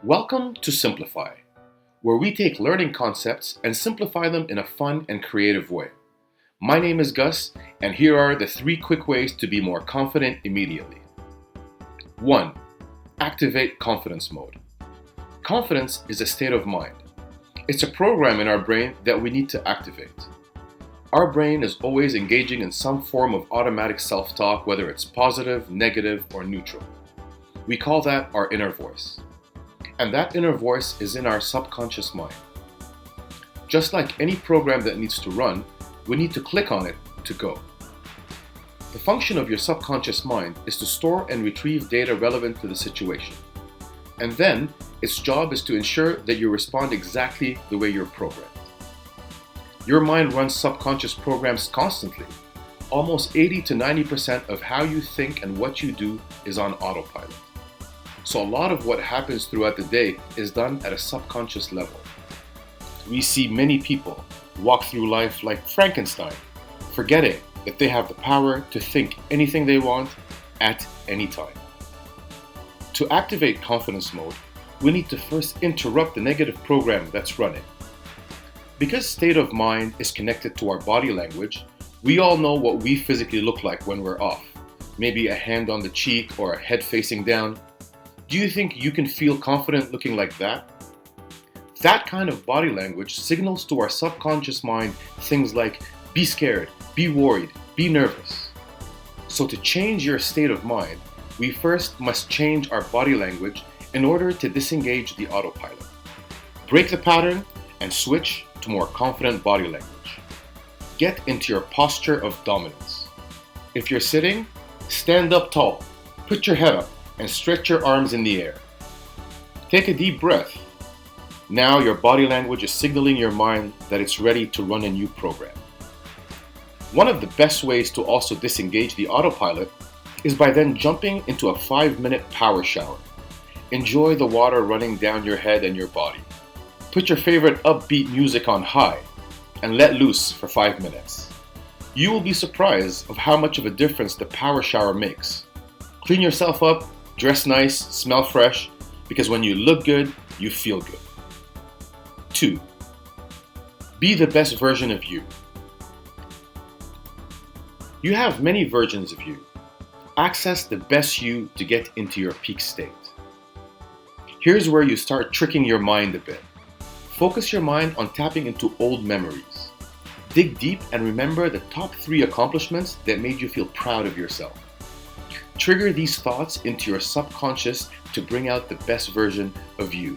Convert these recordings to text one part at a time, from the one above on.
Welcome to Simplify, where we take learning concepts and simplify them in a fun and creative way. My name is Gus, and here are the 3 quick ways to be more confident immediately. 1. Activate confidence mode. Confidence is a state of mind. It's a program in our brain that we need to activate. Our brain is always engaging in some form of automatic self-talk, whether it's positive, negative, or neutral. We call that our inner voice. And that inner voice is in our subconscious mind. Just like any program that needs to run, we need to click on it to go. The function of your subconscious mind is to store and retrieve data relevant to the situation. And then, its job is to ensure that you respond exactly the way you're programmed. Your mind runs subconscious programs constantly. Almost 80 to 90% of how you think and what you do is on autopilot. So a lot of what happens throughout the day is done at a subconscious level. We see many people walk through life like Frankenstein, forgetting that they have the power to think anything they want at any time. To activate confidence mode, we need to first interrupt the negative program that's running. Because state of mind is connected to our body language, we all know what we physically look like when we're off. Maybe a hand on the cheek or a head facing down. Do you think you can feel confident looking like that? That kind of body language signals to our subconscious mind things like be scared, be worried, be nervous. So to change your state of mind, we first must change our body language in order to disengage the autopilot. Break the pattern and switch to more confident body language. Get into your posture of dominance. If you're sitting, stand up tall, put your head up, and stretch your arms in the air. Take a deep breath. Now your body language is signaling your mind that it's ready to run a new program. One of the best ways to also disengage the autopilot is by then jumping into a 5-minute power shower. Enjoy the water running down your head and your body. Put your favorite upbeat music on high and let loose for 5 minutes. You will be surprised of how much of a difference the power shower makes. Clean yourself up, dress nice, smell fresh, because when you look good, you feel good. 2. Be the best version of you. You have many versions of you. Access the best you to get into your peak state. Here's where you start tricking your mind a bit. Focus your mind on tapping into old memories. Dig deep and remember the top 3 accomplishments that made you feel proud of yourself. Trigger these thoughts into your subconscious to bring out the best version of you.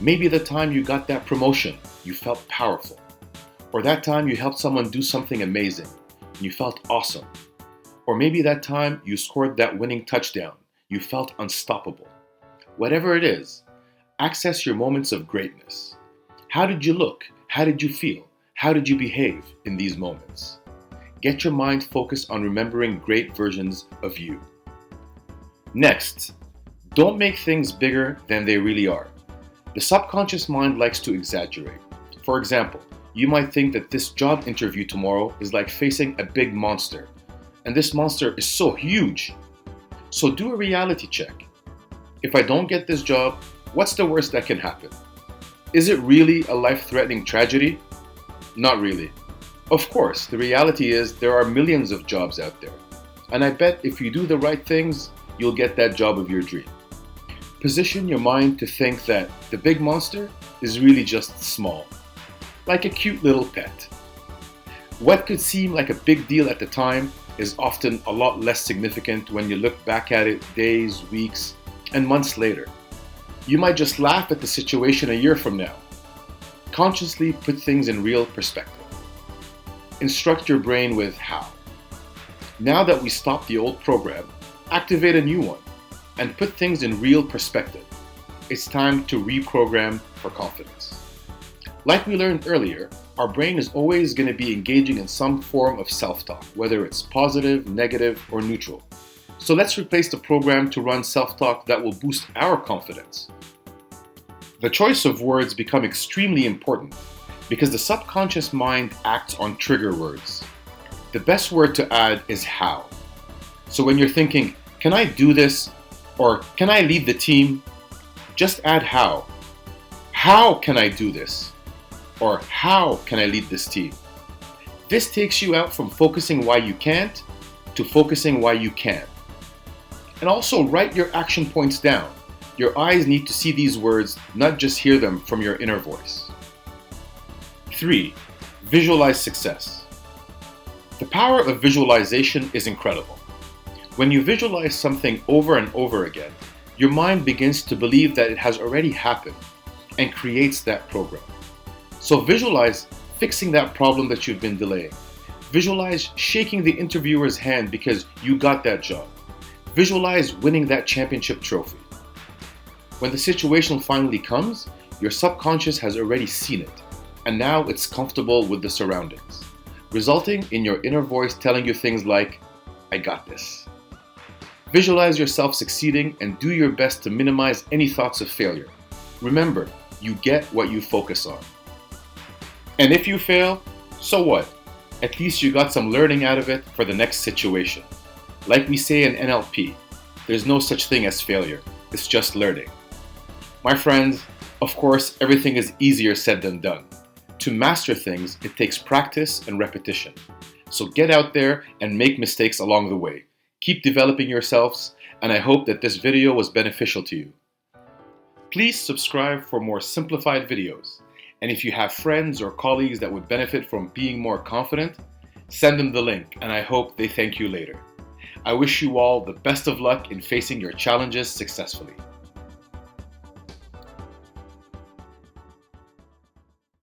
Maybe the time you got that promotion, you felt powerful. Or that time you helped someone do something amazing, and you felt awesome. Or maybe that time you scored that winning touchdown, you felt unstoppable. Whatever it is, access your moments of greatness. How did you look? How did you feel? How did you behave in these moments? Get your mind focused on remembering great versions of you. Next, don't make things bigger than they really are. The subconscious mind likes to exaggerate. For example, you might think that this job interview tomorrow is like facing a big monster, and this monster is so huge. So do a reality check. If I don't get this job, what's the worst that can happen? Is it really a life-threatening tragedy? Not really. Of course, the reality is there are millions of jobs out there. And I bet if you do the right things, you'll get that job of your dream. Position your mind to think that the big monster is really just small, like a cute little pet. What could seem like a big deal at the time is often a lot less significant when you look back at it days, weeks, and months later. You might just laugh at the situation a year from now. Consciously put things in real perspective. Instruct your brain with how. Now that we stopped the old program, activate a new one and put things in real perspective. It's time to reprogram for confidence. Like we learned earlier, our brain is always going to be engaging in some form of self-talk, whether it's positive, negative, or neutral. So let's replace the program to run self-talk that will boost our confidence. The choice of words become extremely important because the subconscious mind acts on trigger words. The best word to add is how. So when you're thinking, can I do this? Or can I lead the team? Just add how. How can I do this? Or how can I lead this team? This takes you out from focusing why you can't to focusing why you can. And also write your action points down. Your eyes need to see these words, not just hear them from your inner voice. 3. Visualize success. The power of visualization is incredible. When you visualize something over and over again, your mind begins to believe that it has already happened and creates that program. So visualize fixing that problem that you've been delaying. Visualize shaking the interviewer's hand because you got that job. Visualize winning that championship trophy. When the situation finally comes, your subconscious has already seen it, and now it's comfortable with the surroundings, resulting in your inner voice telling you things like, I got this. Visualize yourself succeeding and do your best to minimize any thoughts of failure. Remember, you get what you focus on. And if you fail, so what? At least you got some learning out of it for the next situation. Like we say in NLP, there's no such thing as failure. It's just learning. My friends, of course, everything is easier said than done. To master things, it takes practice and repetition. So get out there and make mistakes along the way. Keep developing yourselves, and I hope that this video was beneficial to you. Please subscribe for more simplified videos. And if you have friends or colleagues that would benefit from being more confident, send them the link, and I hope they thank you later. I wish you all the best of luck in facing your challenges successfully.